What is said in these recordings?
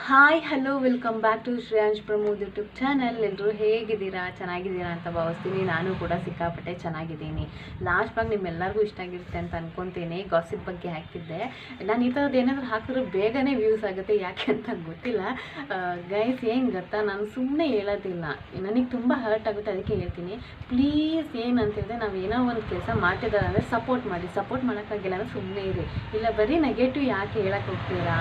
Hi hello welcome back to Shreyansh Pramod YouTube channel. ಎಲ್ಲರೂ ಹೇಗಿದ್ದೀರಾ? ಚೆನ್ನಾಗಿದ್ದೀರಾ ಅಂತ ಭಾವಿಸ್ತೀನಿ. ನಾನು ಕೂಡ ಸಿಕ್ಕಾಪಟ್ಟೆ ಚೆನ್ನಾಗಿದ್ದೀನಿ. ಲಾಸ್ಟ್ ಭಾಗ ನಿಮ್ಮೆಲ್ಲರಿಗೂ ಇಷ್ಟ ಆಗಿರುತ್ತೆ ಅಂತ ಅನ್ಕೊತೀನಿ. ಗಾಸಿಪ್ ಬಗ್ಗೆ ಹಾಕಿದ್ದೆ. ನಾನು ಈ ಥರದ್ದು ಏನಾದರೂ ಹಾಕಿದ್ರೆ ಬೇಗನೆ ವ್ಯೂಸ್ ಆಗುತ್ತೆ, ಯಾಕೆ ಅಂತ ಗೊತ್ತಿಲ್ಲ ಗೈಸ್. ಏನು ಗೊತ್ತಾ, ನಾನು ಸುಮ್ಮನೆ ಹೇಳೋದಿಲ್ಲ, ನನಗೆ ತುಂಬ ಹರ್ಟ್ ಆಗುತ್ತೆ, ಅದಕ್ಕೆ ಹೇಳ್ತೀನಿ. ಪ್ಲೀಸ್ ಏನಂತಿದ್ರೆ, ನಾವು ಏನೋ ಒಂದು ಕೆಲಸ ಮಾಡ್ತಿದ್ದಾರೆ ಅಂದರೆ ಸಪೋರ್ಟ್ ಮಾಡಿ. ಸಪೋರ್ಟ್ ಮಾಡೋಕ್ಕಾಗಿಲ್ಲ ಅಂದರೆ ಸುಮ್ಮನೆ ಇರಿ. ಇಲ್ಲ ಬರೀ ನೆಗೆಟಿವ್ ಯಾಕೆ ಹೇಳಕ್ಕೆ ಹೋಗ್ತೀರಾ?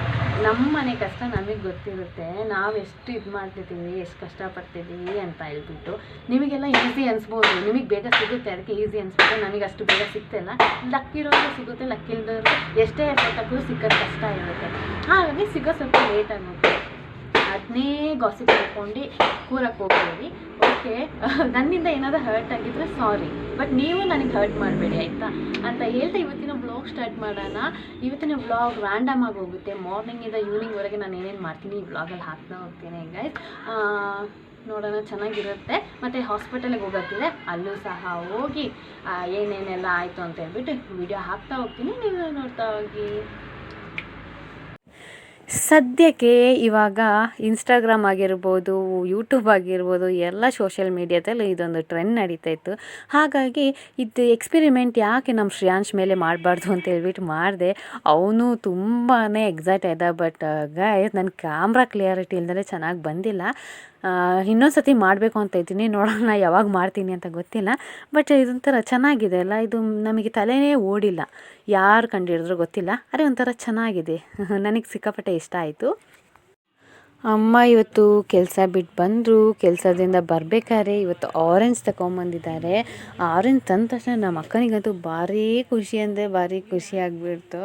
ನಮ್ಮ ಮನೆ ಕಷ್ಟ ನಮಗೆ ಗೊತ್ತಿರುತ್ತೆ, ನಾವು ಎಷ್ಟು ಇದು ಮಾಡ್ತಿದ್ದೀವಿ, ಎಷ್ಟು ಕಷ್ಟಪಡ್ತಿದ್ದೀವಿ ಅಂತ ಹೇಳ್ಬಿಟ್ಟು. ನಿಮಗೆಲ್ಲ ಈಸಿ ಅನಿಸ್ಬೋದು, ನಿಮಗೆ ಬೇಗ ಸಿಗುತ್ತೆ, ಅದಕ್ಕೆ ಈಸಿ ಅನಿಸ್ಬಿಟ್ಟು. ನನಗೆ ಅಷ್ಟು ಬೇಗ ಸಿಗ್ತಿಲ್ಲ. ಲಕ್ಕಿರೋದು ಸಿಗುತ್ತೆ, ಲಕ್ಕಿಲ್ದವ್ರಿಗೆ ಎಷ್ಟೇ ಎಫರ್ಟ್ ಹಾಕಿದ್ರು ಸಿಕ್ಕೋದು ಕಷ್ಟ ಇರುತ್ತೆ. ಹಾಗಾಗಿ ಸಿಗೋ ಸ್ವಲ್ಪ ಲೇಟ್ ಆಗುತ್ತೆ. ಅದನ್ನೇ ಗಾಸಿಪ್ ಮಾಡ್ಕೊಂಡು ಕೂರಕ್ಕೆ ಹೋಗ್ಬೇಡಿ, ಓಕೆ? ನನ್ನಿಂದ ಏನಾದರೂ ಹರ್ಟ್ ಆಗಿದ್ರೆ ಸಾರಿ, ಬಟ್ ನೀವು ನನಗೆ ಹರ್ಟ್ ಮಾಡಬೇಡಿ, ಆಯಿತಾ ಅಂತ ಹೇಳ್ತಾ ಇವತ್ತಿನ ವ್ಲಾಗ್ ಸ್ಟಾರ್ಟ್ ಮಾಡೋಣ. ಇವತ್ತಿನ ವ್ಲಾಗ್ ರ್ಯಾಂಡಮ್ ಆಗಿ ಹೋಗುತ್ತೆ. ಮಾರ್ನಿಂಗಿಂದ ಈವ್ನಿಂಗ್ವರೆಗೆ ನಾನು ಏನೇನು ಮಾಡ್ತೀನಿ ಈ ವ್ಲಾಗಲ್ಲಿ ಹಾಕ್ತಾ ಹೋಗ್ತೀನಿ ಗೈಸ್. ನೋಡೋಣ, ಚೆನ್ನಾಗಿರುತ್ತೆ. ಮತ್ತು ಹಾಸ್ಪಿಟಲಿಗೆ ಹೋಗೋಕ್ಕಿದೆ, ಅಲ್ಲೂ ಸಹ ಹೋಗಿ ಏನೇನೆಲ್ಲ ಆಯಿತು ಅಂತ ಹೇಳ್ಬಿಟ್ಟು ವಿಡಿಯೋ ಹಾಕ್ತಾ ಹೋಗ್ತೀನಿ, ನೀವು ನೋಡ್ತಾ ಹೋಗಿ. ಸದ್ಯಕ್ಕೆ ಇವಾಗ ಇನ್ಸ್ಟಾಗ್ರಾಮ್ ಆಗಿರ್ಬೋದು, ಯೂಟ್ಯೂಬ್ ಆಗಿರ್ಬೋದು, ಎಲ್ಲ ಸೋಷಿಯಲ್ ಮೀಡಿಯಾದಲ್ಲಿ ಇದೊಂದು ಟ್ರೆಂಡ್ ನಡೀತಾ ಇತ್ತು. ಹಾಗಾಗಿ ಇದು ಎಕ್ಸ್ಪೆರಿಮೆಂಟ್ ಯಾಕೆ ನಮ್ಮ ಶ್ರೇಯಾಂಶ್ ಮೇಲೆ ಮಾಡಬಾರ್ದು ಅಂತ ಹೇಳ್ಬಿಟ್ಟು ಮಾಡಿದೆ. ಅವನು ತುಂಬಾ ಎಕ್ಸೈಟ್ ಆದ. ಬಟ್ ಗೈಸ್, ನನ್ನ ಕ್ಯಾಮ್ರಾ ಕ್ಲಿಯರಿಟಿ ಇಲ್ದೇ ಚೆನ್ನಾಗಿ ಬಂದಿಲ್ಲ. ಇನ್ನೊಂದು ಸತಿ ಮಾಡಬೇಕು ಅಂತ ಇದ್ದೀನಿ, ನೋಡೋಣ ಯಾವಾಗ ಮಾಡ್ತೀನಿ ಅಂತ ಗೊತ್ತಿಲ್ಲ. ಬಟ್ ಇದೊಂಥರ ಚೆನ್ನಾಗಿದೆ ಅಲ್ಲ, ಇದು ನಮಗೆ ತಲೆನೇ ಓಡಿಲ್ಲ, ಯಾರು ಕಂಡಿಡಿದ್ರೂ ಗೊತ್ತಿಲ್ಲ. ಅದೇ ಒಂಥರ ಚೆನ್ನಾಗಿದೆ, ನನಗೆ ಸಿಕ್ಕಾಪಟ್ಟೆ ಇಷ್ಟ ಆಯಿತು. ಅಮ್ಮ ಇವತ್ತು ಕೆಲಸ ಬಿಟ್ಟು ಬಂದರು. ಕೆಲಸದಿಂದ ಬರಬೇಕಾದ್ರೆ ಇವತ್ತು ಆರೆಂಜ್ ತಗೊಂಬಂದಿದ್ದಾರೆ. ಆರೆಂಜ್ ತಂದ ತಕ್ಷಣ ನಮ್ಮ ಅಕ್ಕನಿಗಂತೂ ಭಾರಿ ಖುಷಿ ಅಂದರೆ ಭಾರಿ ಖುಷಿ ಆಗಿಬಿಡ್ತು.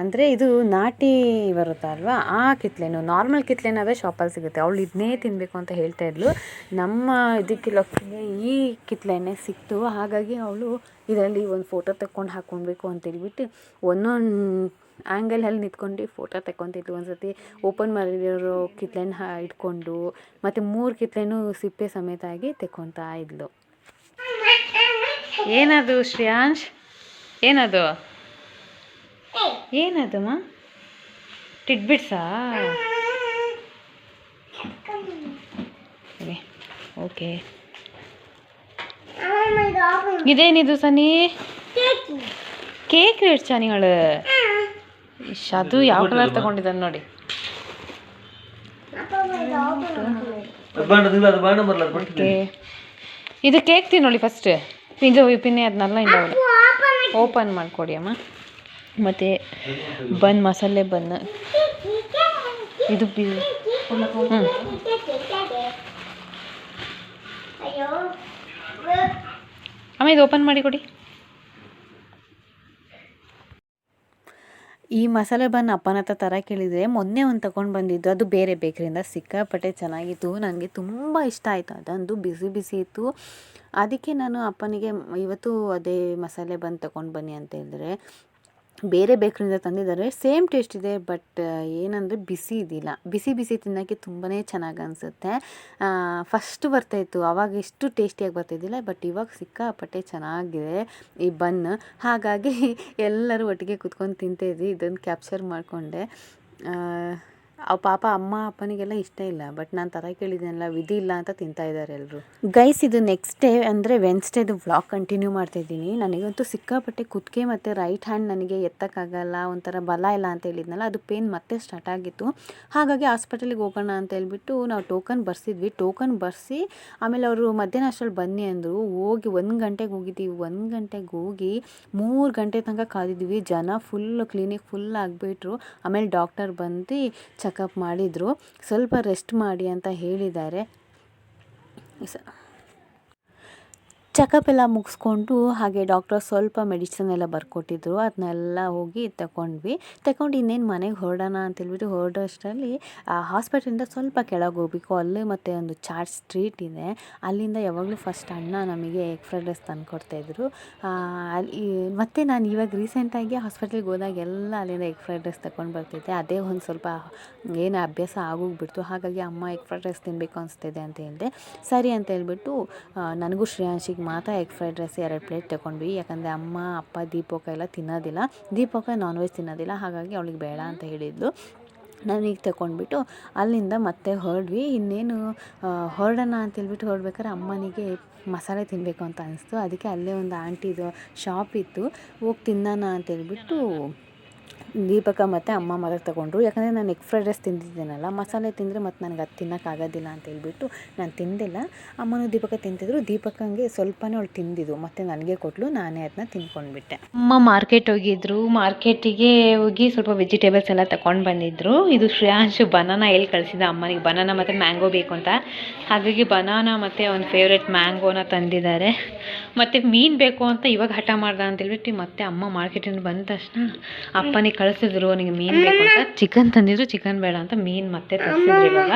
ಅಂದರೆ ಇದು ನಾಟಿ ಬರುತ್ತಲ್ವ, ಆ ಕಿತ್ಲೆನು. ನಾರ್ಮಲ್ ಕಿತ್ಲೆನಾದರೆ ಶಾಪಲ್ಲಿ ಸಿಗುತ್ತೆ. ಅವಳು ಇದನ್ನೇ ತಿನ್ನಬೇಕು ಅಂತ ಹೇಳ್ತಾ ಇದ್ಲು. ನಮ್ಮ ಇದಕ್ಕೆ ಈ ಕಿತ್ಲೆನೇ ಸಿಕ್ತು. ಹಾಗಾಗಿ ಅವಳು ಇದರಲ್ಲಿ ಒಂದು ಫೋಟೋ ತಗೊಂಡು ಹಾಕ್ಕೊಳ್ಬೇಕು ಅಂತೇಳ್ಬಿಟ್ಟು ಒಂದೊಂದು ಆ್ಯಂಗಲಲ್ಲಿ ನಿಂತ್ಕೊಂಡು ಫೋಟೋ ತಗೊತಿದ್ಲು. ಒಂದು ಸತಿ ಓಪನ್ ಮಾಡಿರೋ ಕಿತ್ಲೆನ ಇಟ್ಕೊಂಡು, ಮತ್ತು 3 ಕಿತ್ಲೆನೂ ಸಿಪ್ಪೆ ಸಮೇತ ಆಗಿ ತೆಕ್ಕೊತಾ ಇದ್ಲು. ಏನದು ಶ್ರೇಯಾಂಶ್? ಏನದು ಏನದಮ್ಮ? ಟಿಡ್ಬಿಟ್ಸಾ? ಓಕೆ. ಇದೇನಿದು ಸನಿ? ಕೇಕ್ ರೇಟ್ ಚಾನಿಗಳು. ಅದು ಯಾವ ಕಲರ್ ತಗೊಂಡಿದ್ದಾನೆ ನೋಡಿ. ಇದು ಕೇಕ್ ತಿನ್ನೋಳಿ ಫಸ್ಟ್. ಇದು ಪಿನ್ನೆ ಅದನ್ನೆಲ್ಲ ಇಂಡವಲ್ಲ ಓಪನ್ ಮಾಡಿಕೊಡಿ ಅಮ್ಮ. ಮತ್ತು ಬನ್, ಮಸಾಲೆ ಬನ್. ಇದು ಅಮ್ಮ ಇದು ಓಪನ್ ಮಾಡಿ ಕೊಡಿ. ಈ ಮಸಾಲೆ ಬನ್ ಅಪ್ಪನ ಹತ್ರ ಥರ ಕೇಳಿದರೆ ಮೊನ್ನೆ ಒಂದು ತಗೊಂಡು ಬಂದಿದ್ದು, ಅದು ಬೇರೆ ಬೇಕ್ರಿಯಿಂದ. ಸಿಕ್ಕಾಪಟ್ಟೆ ಚೆನ್ನಾಗಿತ್ತು, ನನಗೆ ತುಂಬ ಇಷ್ಟ ಆಯಿತು. ಅದಂದು ಬಿಸಿ ಬಿಸಿ ಇತ್ತು. ಅದಕ್ಕೆ ನಾನು ಅಪ್ಪನಿಗೆ ಇವತ್ತು ಅದೇ ಮಸಾಲೆ ಬನ್ ತಗೊಂಡು ಬನ್ನಿ ಅಂತ ಹೇಳಿದ್ರೆ, ಬೇರೆ ಬೇಕ್ರಿಯಿಂದ ತಂದಿದ್ದಾರೆ. ಸೇಮ್ ಟೇಸ್ಟ್ ಇದೆ, ಬಟ್ ಏನಂದರೆ ಬಿಸಿ ಇದಿಲ್ಲ. ಬಿಸಿ ಬಿಸಿ ತಿನ್ನೋಕ್ಕೆ ತುಂಬಾ ಚೆನ್ನಾಗಿ ಅನಿಸುತ್ತೆ. ಫಸ್ಟ್ ಬರ್ತಾಯಿತ್ತು ಆವಾಗ ಎಷ್ಟು ಟೇಸ್ಟಿಯಾಗಿ ಬರ್ತಾಯಿದ್ದಿಲ್ಲ, ಬಟ್ ಇವಾಗ ಸಿಕ್ಕಾಪಟ್ಟೆ ಚೆನ್ನಾಗಿದೆ ಈ ಬನ್. ಹಾಗಾಗಿ ಎಲ್ಲರೂ ಒಟ್ಟಿಗೆ ಕೂತ್ಕೊಂಡು ತಿಂತಾಯಿದ್ವಿ. ಇದನ್ನು ಕ್ಯಾಪ್ಚರ್ ಮಾಡಿಕೊಂಡೆ. ಪಾಪ ಅಮ್ಮ ಅಪ್ಪನಿಗೆಲ್ಲ ಇಷ್ಟ ಇಲ್ಲ, ಬಟ್ ನಾನು ಥರ ಕೇಳಿದ್ದೀನಲ್ಲ, ವಿಧಿ ಇಲ್ಲ ಅಂತ ತಿಂತಾ ಇದ್ದಾರೆ ಎಲ್ಲರೂ. ಗೈಸ್, ಇದು ನೆಕ್ಸ್ಟ್ ಡೇ ಅಂದರೆ ವೆನ್ಸ್ಡೇದು ವ್ಲಾಗ್ ಕಂಟಿನ್ಯೂ ಮಾಡ್ತಾಯಿದ್ದೀನಿ. ನನಗಂತೂ ಸಿಕ್ಕಾಪಟ್ಟೆ ಕುತ್ತಿಗೆ ಮತ್ತು ರೈಟ್ ಹ್ಯಾಂಡ್ ನನಗೆ ಎತ್ತಕ್ಕಾಗಲ್ಲ, ಒಂಥರ ಬಲ ಇಲ್ಲ ಅಂತ ಹೇಳಿದ್ನಲ್ಲ, ಅದು ಪೇನ್ ಮತ್ತೆ ಸ್ಟಾರ್ಟ್ ಆಗಿತ್ತು. ಹಾಗಾಗಿ ಹಾಸ್ಪಿಟಲಿಗೆ ಹೋಗೋಣ ಅಂತ ಹೇಳ್ಬಿಟ್ಟು ನಾವು ಟೋಕನ್ ಬರ್ಸಿದ್ವಿ. ಟೋಕನ್ ಬರ್ಸಿ ಆಮೇಲೆ ಅವರು ಮಧ್ಯಾಹ್ನ ಅಷ್ಟರಲ್ಲಿ ಬನ್ನಿ ಅಂದರು. ಹೋಗಿ 1 ಗಂಟೆಗೆ ಹೋಗಿದ್ದೀವಿ. 1 ಗಂಟೆಗೆ ಹೋಗಿ 3 ಗಂಟೆ ತನಕ ಕಾದಿದ್ವಿ. ಜನ ಫುಲ್ ಕ್ಲಿನಿಕ್ ಫುಲ್ ಆಗಿಬಿಟ್ರು. ಆಮೇಲೆ ಡಾಕ್ಟರ್ ಬಂದು ಚೆಕಪ್ ಮಾಡಿದರು. ಸ್ವಲ್ಪ ರೆಸ್ಟ್ ಮಾಡಿ ಅಂತ ಹೇಳಿದ್ದಾರೆ. ಚೆಕಪ್ ಎಲ್ಲ ಮುಗಿಸ್ಕೊಂಡು ಹಾಗೆ ಡಾಕ್ಟರ್ ಸ್ವಲ್ಪ ಮೆಡಿಸಿನ್ ಎಲ್ಲ ಬರ್ಕೊಟ್ಟಿದ್ರು. ಅದನ್ನೆಲ್ಲ ಹೋಗಿ ತಗೊಂಡು ಇನ್ನೇನು ಮನೆಗೆ ಹೊರಡೋಣ ಅಂತೇಳ್ಬಿಟ್ಟು ಹೊರಡೋಷ್ಟರಲ್ಲಿ ಹಾಸ್ಪಿಟಲಿಂದ ಸ್ವಲ್ಪ ಕೆಳಗೆ ಹೋಗ್ಬೇಕು. ಅಲ್ಲಿ ಮತ್ತು ಒಂದು ಚಾಟ್ ಸ್ಟ್ರೀಟ್ ಇದೆ, ಅಲ್ಲಿಂದ ಯಾವಾಗಲೂ ಫಸ್ಟ್ ಅಣ್ಣ ನಮಗೆ ಎಗ್ ಫ್ರೈಡ್ ರೈಸ್ ತಂದುಕೊಡ್ತಾಯಿದ್ರು. ಅಲ್ಲಿ ಮತ್ತು ನಾನು ಇವಾಗ ರೀಸೆಂಟಾಗಿ ಹಾಸ್ಪಿಟಲ್ಗೆ ಹೋದಾಗ ಎಲ್ಲ ಅಲ್ಲಿಂದ ಎಗ್ ಫ್ರೈಡ್ ರೈಸ್ ತಗೊಂಡು ಬರ್ತಿದ್ದೆ. ಅದೇ ಒಂದು ಸ್ವಲ್ಪ ಏನು ಅಭ್ಯಾಸ ಆಗೋಗ್ಬಿಡ್ತು. ಹಾಗಾಗಿ ಅಮ್ಮ ಎಗ್ ಫ್ರೈಡ್ ರೈಸ್ ತಿನ್ನಬೇಕು ಅನಿಸ್ತಿದೆ ಅಂತ ಹೇಳಿದೆ. ಸರಿ ಅಂತ ಹೇಳ್ಬಿಟ್ಟು ನನಗೂ ಶ್ರೇಯಾಂಶಿಗೆ ಮಾತ್ರ ಎಗ್ ಫ್ರೈಡ್ ರೈಸ್ 2 ಪ್ಲೇಟ್ ತಗೊಂಡ್ವಿ. ಯಾಕಂದರೆ ಅಮ್ಮ ಅಪ್ಪ ದೀಪಕ ಎಲ್ಲ ತಿನ್ನೋದಿಲ್ಲ. ದೀಪಕ ನಾನ್ ವೆಜ್ ತಿನ್ನೋದಿಲ್ಲ, ಹಾಗಾಗಿ ಅವಳಿಗೆ ಬೇಡ ಅಂತ ಹೇಳಿದ್ಲು. ನಾವೀಗ ತಗೊಂಡ್ಬಿಟ್ಟು ಅಲ್ಲಿಂದ ಮತ್ತೆ ಹೊರಡ್ವಿ. ಇನ್ನೇನು ಹೊರಡೋಣ ಅಂತೇಳ್ಬಿಟ್ಟು ಹೊರಡ್ಬೇಕಾದ್ರೆ ಅಮ್ಮನಿಗೆ ಮಸಾಲೆ ತಿನ್ನಬೇಕು ಅಂತ ಅನಿಸ್ತು. ಅದಕ್ಕೆ ಅಲ್ಲೇ ಒಂದು ಆಂಟಿದು ಶಾಪ್ ಇತ್ತು, ಹೋಗಿ ತಿನ್ನೋಣ ಅಂತೇಳ್ಬಿಟ್ಟು ದೀಪಕ ಮತ್ತು ಅಮ್ಮ ಮಾತ್ರ ತೊಗೊಂಡ್ರು. ಯಾಕಂದರೆ ನಾನು ಎಗ್ ಫ್ರೈಡ್ ರೈಸ್ ತಿಂದಿದ್ದೇನಲ್ಲ, ಮಸಾಲೆ ತಿಂದರೆ ಮತ್ತು ನನಗೆ ಅದು ತಿನ್ನೋಕ್ಕಾಗೋದಿಲ್ಲ ಅಂತೇಳ್ಬಿಟ್ಟು ನಾನು ತಿಂದಿಲ್ಲ. ಅಮ್ಮನೂ ದೀಪಕ ತಿಂತಿದ್ರು. ದೀಪಕಂಗೆ ಸ್ವಲ್ಪನೇ ಅವಳು ತಿಂದಿದ್ದು, ಮತ್ತು ನನಗೆ ಕೊಟ್ಟಳು, ನಾನೇ ಅದನ್ನ ತಿನ್ಕೊಂಡ್ಬಿಟ್ಟೆ. ಅಮ್ಮ ಮಾರ್ಕೆಟ್ ಹೋಗಿದ್ರು, ಮಾರ್ಕೆಟಿಗೆ ಹೋಗಿ ಸ್ವಲ್ಪ ವೆಜಿಟೇಬಲ್ಸ್ ಎಲ್ಲ ತಗೊಂಡು ಬಂದಿದ್ರು. ಇದು ಶ್ರೇಯಾಂಶು ಬನಾನಾ ಎಲ್ಲಿ ಕಳಿಸಿದ ಅಮ್ಮನಿಗೆ, ಬನಾನಾ ಮತ್ತು ಮ್ಯಾಂಗೋ ಬೇಕು ಅಂತ. ಹಾಗಾಗಿ ಬನಾನಾ ಮತ್ತು ಅವ್ನ ಫೇವ್ರೆಟ್ ಮ್ಯಾಂಗೋನ ತಂದಿದ್ದಾರೆ. ಮತ್ತು ಮೀನು ಬೇಕು ಅಂತ ಇವಾಗ ಹಠ ಮಾಡ್ದ ಅಂತೇಳ್ಬಿಟ್ಟು ಮತ್ತೆ ಅಮ್ಮ ಮಾರ್ಕೆಟಿಂದ ಬಂದ ತಕ್ಷಣ ಅಪ್ಪನಿಗೆ ಕಳಿಸಿದ್ರು, ಅವನಿಗೆ ಮೀನು ಬೇಕು ಅಂತ. ಚಿಕನ್ ತಂದಿದ್ರು, ಚಿಕನ್ ಬೇಡ ಅಂತ ಮೀನು ಮತ್ತೆ ತರಿಸಿದ್ರು. ಇವಾಗ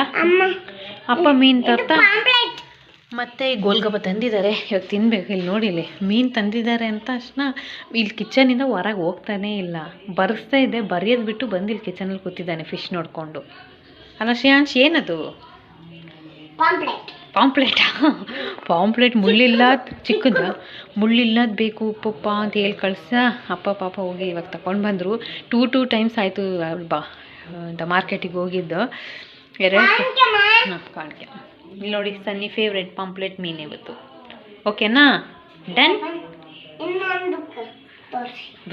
ಅಪ್ಪ ಮೀನು ತರ್ತಾ ಮತ್ತು ಗೋಲ್ಗಪ್ಪ ತಂದಿದ್ದಾರೆ, ಇವಾಗ ತಿನ್ನಬೇಕು. ಇಲ್ಲಿ ನೋಡಿಲಿ ಮೀನು ತಂದಿದ್ದಾರೆ ಅಂತ ತಕ್ಷಣ ಇಲ್ಲಿ ಕಿಚನಿಂದ ಹೊರಗೆ ಹೋಗ್ತಾನೇ ಇಲ್ಲ. ಬರೆಸ್ತಾ ಇದ್ದೆ, ಬರೆಯೋದು ಬಿಟ್ಟು ಬಂದು ಇಲ್ಲಿ ಕಿಚನಲ್ಲಿ ಕೂತಿದ್ದಾನೆ ಫಿಶ್ ನೋಡಿಕೊಂಡು. ಅಲ್ಲ ಶ್ರೇಯಾಂಶ್, ಏನದು? ಪಾಂಪ್ಲೆಟಾ? ಪಾಂಪ್ಲೆಟ್ ಮುಳ್ಳಿಲ್ಲ, ಚಿಕ್ಕದ ಮುಳ್ಳಿಲ್ಲದು ಬೇಕು ಉಪ್ಪಪ್ಪ ಅಂತ ಹೇಳಿ ಕಳ್ಸ. ಅಪ್ಪ ಪಾಪ ಹೋಗಿ ಇವಾಗ ತಗೊಂಡು ಬಂದರು. ಟೂ ಟೈಮ್ಸ್ ಆಯಿತು ಮಾರ್ಕೆಟಿಗೆ ಹೋಗಿದ್ದು. ಕಾಣಿಕೆ ಇಲ್ಲಿ ನೋಡಿ, ಸನ್ನಿ ಫೇವ್ರೆಟ್ ಪಾಂಪ್ಲೆಟ್ ಮೀನು ಇವತ್ತು. ಓಕೆನಾ? ಡನ್?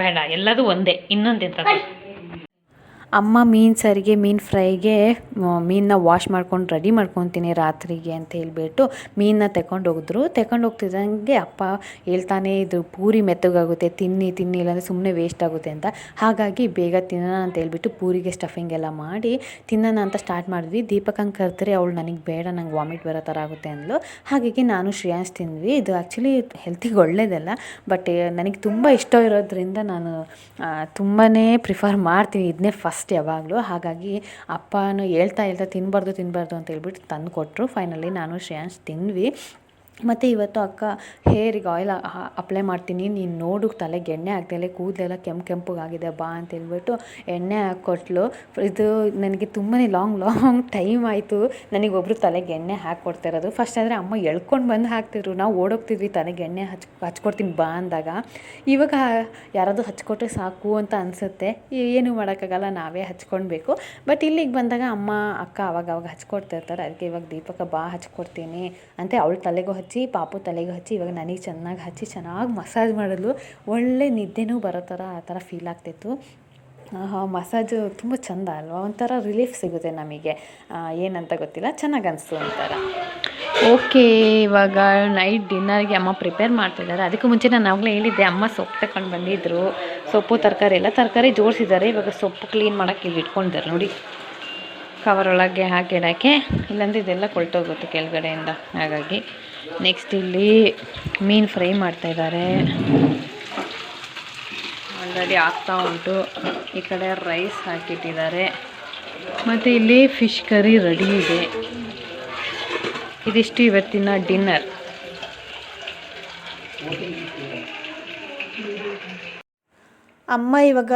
ಬೇಡ, ಎಲ್ಲದೂ ಒಂದೇ. ಇನ್ನೊಂದೆಂತ ಅಮ್ಮ ಮೀನು ಸಾರಿಗೆ, ಮೀನು ಫ್ರೈಗೆ ಮೀನನ್ನ ವಾಶ್ ಮಾಡ್ಕೊಂಡು ರೆಡಿ ಮಾಡ್ಕೊತೀನಿ ರಾತ್ರಿಗೆ ಅಂತ ಹೇಳ್ಬಿಟ್ಟು ಮೀನನ್ನ ತಗೊಂಡು ಹೋಗ್ತಿದ್ದಂಗೆ ಅಪ್ಪ ಹೇಳ್ತಾನೆ ಇದ್ರು, ಪೂರಿ ಮೆತ್ತಗಾಗುತ್ತೆ, ತಿನ್ನಿ ಇಲ್ಲಾಂದರೆ ಸುಮ್ಮನೆ ವೇಸ್ಟ್ ಆಗುತ್ತೆ ಅಂತ. ಹಾಗಾಗಿ ಬೇಗ ತಿನ್ನೋಣ ಅಂತ ಹೇಳ್ಬಿಟ್ಟು ಪೂರಿಗೆ ಸ್ಟಫಿಂಗ್ ಎಲ್ಲ ಮಾಡಿ ತಿನ್ನೋಣ ಅಂತ ಸ್ಟಾರ್ಟ್ ಮಾಡಿದ್ವಿ. ದೀಪಕಂಗೆ ಕರೆದ್ರೆ ಅವಳು ನನಗೆ ಬೇಡ, ನಂಗೆ ವಾಮಿಟ್ ಬರೋ ಥರ ಆಗುತ್ತೆ ಅಂದ್ಲು. ಹಾಗಾಗಿ ನಾನು ಶ್ರೇಯಾಂಶ್ ತಿಂದ್ವಿ. ಇದು ಆ್ಯಕ್ಚುಲಿ ಹೆಲ್ತಿಗೆ ಒಳ್ಳೇದಲ್ಲ, ಬಟ್ ನನಗೆ ತುಂಬ ಇಷ್ಟ ಇರೋದ್ರಿಂದ ನಾನು ತುಂಬಾ ಪ್ರಿಫರ್ ಮಾಡ್ತೀನಿ ಇದನ್ನೇ ಫಸ್ಟ್ ಯಾವಾಗಲೂ. ಹಾಗಾಗಿ ಅಪ್ಪನೂ ಹೇಳ್ತಾ ತಿನ್ನಬಾರ್ದು ಅಂತ ಹೇಳ್ಬಿಟ್ಟು ತಂದು ಕೊಟ್ಟರು. ಫೈನಲಿ ನಾನು ಶ್ರೇಯಾಂಶ್ ತಿಂದ್ವಿ. ಮತ್ತು ಇವತ್ತು ಅಕ್ಕ ಹೇರಿಗೆ ಆಯಿಲ್ ಅಪ್ಲೈ ಮಾಡ್ತೀನಿ, ನೀನು ನೋಡು ತಲೆಗೆ ಎಣ್ಣೆ ಹಾಕ್ದಲೆ ಕೂದಲೆಲ್ಲ ಕೆಂಪಗಾಗಿದೆ ಬಾ ಅಂತ ಹೇಳ್ಬಿಟ್ಟು ಎಣ್ಣೆ ಹಾಕ್ಕೊಟ್ಲು. ಇದು ನನಗೆ ತುಂಬಾ ಲಾಂಗ್ ಟೈಮ್ ಆಯಿತು ನನಗೊಬ್ಬರು ತಲೆಗೆ ಎಣ್ಣೆ ಹಾಕ್ಕೊಡ್ತಿರೋದು. ಫಸ್ಟ್ ಆದರೆ ಅಮ್ಮ ಎಳ್ಕೊಂಡು ಬಂದು ಹಾಕ್ತಿದ್ರು, ನಾವು ಓಡೋಗ್ತಿದ್ವಿ ತಲೆಗೆ ಎಣ್ಣೆ ಹಚ್ಕೊಡ್ತೀನಿ ಬಾ ಅಂದಾಗ. ಇವಾಗ ಯಾರಾದರೂ ಹಚ್ಕೊಟ್ರೆ ಸಾಕು ಅಂತ ಅನಿಸುತ್ತೆ, ಏನೂ ಮಾಡೋಕ್ಕಾಗಲ್ಲ, ನಾವೇ ಹಚ್ಕೊಳ್ಬೇಕು. ಬಟ್ ಇಲ್ಲಿಗೆ ಬಂದಾಗ ಅಮ್ಮ ಅಕ್ಕ ಅವಾಗ ಹಚ್ಕೊಡ್ತಿರ್ತಾರೆ. ಅದಕ್ಕೆ ಇವಾಗ ದೀಪಕ ಬಾ ಹಚ್ಕೊಡ್ತೀನಿ ಅಂತ ಅವಳ ತಲೆಗೂ ಪಾಪು ತಲೆಗೆ ಹಚ್ಚಿ ಇವಾಗ ನನಗೆ ಚೆನ್ನಾಗಿ ಹಚ್ಚಿ ಚೆನ್ನಾಗಿ ಮಸಾಜ್ ಮಾಡಿದ್ಲು. ಒಳ್ಳೆ ನಿದ್ದೆನೂ ಬರೋ ಥರ ಆ ಥರ ಫೀಲ್ ಆಗ್ತಿತ್ತು. ಮಸಾಜು ತುಂಬ ಚೆಂದ ಅಲ್ವಾ, ಒಂಥರ ರಿಲೀಫ್ ಸಿಗುತ್ತೆ ನಮಗೆ, ಏನಂತ ಗೊತ್ತಿಲ್ಲ, ಚೆನ್ನಾಗಿ ಅನಿಸ್ತು ಒಂಥರ. ಓಕೆ, ಇವಾಗ ನೈಟ್ ಡಿನ್ನರ್ಗೆ ಅಮ್ಮ ಪ್ರಿಪೇರ್ ಮಾಡ್ತಿದ್ದಾರೆ. ಅದಕ್ಕೂ ಮುಂಚೆ ನಾನು ಆವಾಗಲೇ ಹೇಳಿದ್ದೆ, ಅಮ್ಮ ಸೊಪ್ಪು ತಗೊಂಡು ಬಂದಿದ್ದರು. ಸೊಪ್ಪು ತರಕಾರಿ ಜೋಡಿಸಿದ್ದಾರೆ. ಇವಾಗ ಸೊಪ್ಪು ಕ್ಲೀನ್ ಮಾಡೋಕ್ಕೆ ಇಲ್ಲಿ ಇಟ್ಕೊಂಡಿದ್ದಾರೆ ನೋಡಿ, ಕವರ್ ಒಳಗೆ ಹಾಕಿಡೋಕ್ಕೆ, ಇಲ್ಲಾಂದರೆ ಇದೆಲ್ಲ ಕೊಳ್ತೋಗುತ್ತೆ ಕೆಳಗಡೆಯಿಂದ. ಹಾಗಾಗಿ ನೆಕ್ಸ್ಟ್ ಇಲ್ಲಿ ಮೀನು ಫ್ರೈ ಮಾಡ್ತಾಯಿದ್ದಾರೆ, ಆಲ್ರೆಡಿ ಆಗ್ತಾ ಉಂಟು. ಈ ಕಡೆ ರೈಸ್ ಹಾಕಿಟ್ಟಿದ್ದಾರೆ, ಮತ್ತು ಇಲ್ಲಿ ಫಿಶ್ ಕರಿ ರೆಡಿ ಇದೆ. ಇದಿಷ್ಟು ಇವತ್ತಿನ ಡಿನ್ನರ್. ಅಮ್ಮ ಇವಾಗ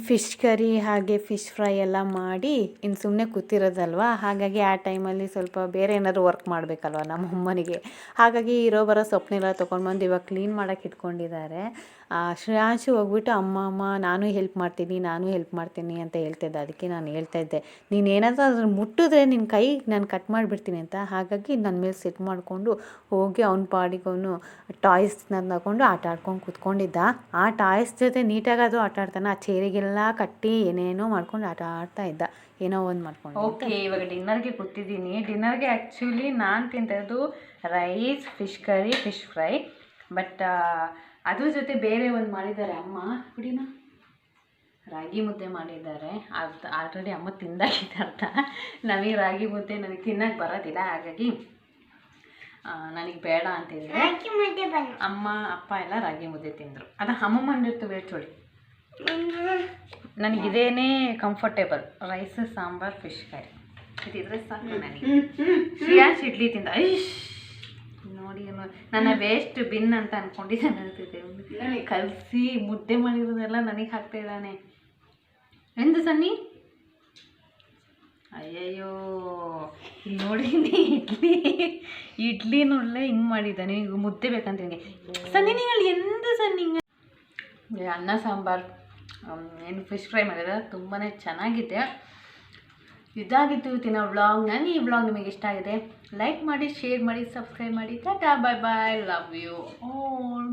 ಫಿಶ್ ಕರಿ ಹಾಗೆ ಫಿಶ್ ಫ್ರೈ ಎಲ್ಲ ಮಾಡಿ ಇನ್ನು ಸುಮ್ಮನೆ ಕೂತಿರೋದಲ್ವ. ಹಾಗಾಗಿ ಆ ಟೈಮಲ್ಲಿ ಸ್ವಲ್ಪ ಬೇರೆ ಏನಾದರೂ ವರ್ಕ್ ಮಾಡಬೇಕಲ್ವ ನಮ್ಮ ಅಮ್ಮನಿಗೆ. ಹಾಗಾಗಿ ಇರೋ ಬರೋ ಸೊಪ್ಪನ್ನೆಲ್ಲ ತೊಗೊಂಡ್ಬಂದು ಇವಾಗ ಕ್ಲೀನ್ ಮಾಡೋಕ್ಕೆ ಇಟ್ಕೊಂಡಿದ್ದಾರೆ. ಶ್ರೇಯಾಂಶು ಹೋಗ್ಬಿಟ್ಟು ಅಮ್ಮ ನಾನು ಹೆಲ್ಪ್ ಮಾಡ್ತೀನಿ ಅಂತ ಹೇಳ್ತಿದ್ದೆ. ಅದಕ್ಕೆ ನಾನು ಹೇಳ್ತಾಯಿದ್ದೆ, ನೀನು ಏನಾದರೂ ಅದ್ರ ಮುಟ್ಟಿದ್ರೆ ನಿನ್ನ ಕೈ ನಾನು ಕಟ್ ಮಾಡಿಬಿಡ್ತೀನಿ ಅಂತ. ಹಾಗಾಗಿ ನನ್ನ ಮೇಲೆ ಸೆಟ್ ಮಾಡಿಕೊಂಡು ಹೋಗಿ ಅವ್ನ ಪಾಡಿಗೆ ಅವನು ಟಾಯ್ಸ್ನ ತಗೊಂಡು ಆಟ ಆಡ್ಕೊಂಡು ಕೂತ್ಕೊಂಡಿದ್ದ. ಆ ಟಾಯ್ಸ್ ಜೊತೆ ನೀಟಾಗಾದರೂ ಆಟ ಆಡ್ತಾನೆ, ಆ ಚೇರಿಗೆಲ್ಲ ಕಟ್ಟಿ ಏನೇನೋ ಮಾಡ್ಕೊಂಡು ಆಟ ಆಡ್ತಾ ಇದ್ದ, ಏನೋ ಒಂದು ಮಾಡ್ಕೊಂಡು. ಓಕೆ, ಇವಾಗ ಡಿನ್ನರ್ಗೆ ಕೂತಿದ್ದೀನಿ. ಡಿನ್ನರ್ಗೆ ಆ್ಯಕ್ಚುಲಿ ನಾನು ತಿಂತಿರೋದು rice, fish curry, fish fry. But ಅದ್ರ ಜೊತೆ ಬೇರೆ ಒಂದು ಮಾಡಿದ್ದಾರೆ ಅಮ್ಮ, ಕುಡಿನ ರಾಗಿ ಮುದ್ದೆ ಮಾಡಿದ್ದಾರೆ. ಅದು ಆಲ್ರೆಡಿ ಅಮ್ಮ ತಿಂದಾಗಿದೆ ಅರ್ಥ. ನಮಗೆ ರಾಗಿ ಮುದ್ದೆ ನನಗೆ ತಿನ್ನೋಕ್ಕೆ ಬರೋದಿಲ್ಲ, ಹಾಗಾಗಿ ನನಗೆ ಬೇಡ ಅಂತೇಳಿದ್ರೆ ಅಮ್ಮ ಅಪ್ಪ ಎಲ್ಲ ರಾಗಿ ಮುದ್ದೆ ತಿಂದರು. ಅದು ಅಮ್ಮಮ್ಮಂದಿರ್ತವೆ ಚೋಳಿ. ನನಗಿದೇನೇ comfortable, rice, sambar, fish curry ಇದಿದ್ರೆ ಸಾಕು ನನಗೆ. ಶ್ರೇಯಾಂಶ್ ಇಡ್ಲಿ ತಿಂದ. ನೋಡಿ, ನನ್ನ ವೇಸ್ಟ್ ಬಿನ್ ಅಂತ ಅಂದ್ಕೊಂಡಿದ್ದಾನೆ ಅನ್ಸುತ್ತೆ. ಕಲಸಿ ಮುದ್ದೆ ಮಾಡಿರೋದೆಲ್ಲ ನನಗೆ ಹಾಕ್ತಾ ಇದ್ದಾನೆ. ಎಂದು ಸನ್ನಿ, ಅಯ್ಯಯ್ಯೋ, ಇಲ್ಲಿ ನೋಡಿ ಇಡ್ಲಿ ನೋಡಲೇ ಹಿಂಗೆ ಮಾಡಿದ್ದಾನೆ. ಈಗ ಮುದ್ದೆ ಬೇಕಂತ ಹಿಂಗೆ ಸನ್ನಿ, ನೀವು ಎಂದು ಸನ್ನಿ ಅನ್ನ ಸಾಂಬಾರು ಏನು ಫಿಶ್ ಫ್ರೈ ಮಾಡಿದ ತುಂಬಾ ಚೆನ್ನಾಗಿದೆ. ಇದಾಗಿತ್ತು ಇವತ್ತಿನ ವ್ಲಾಗ್. ನನಗೆ ಈ ವ್ಲಾಗ್ ನಿಮಗೆ ಇಷ್ಟ ಆಗಿದೆ, ಲೈಕ್ ಮಾಡಿ, ಶೇರ್ ಮಾಡಿ, ಸಬ್ಸ್ಕ್ರೈಬ್ ಮಾಡಿ. ಟಾಟಾ, ಬಾಯ್ ಬಾಯ್, ಲವ್ ಯು ಆಲ್.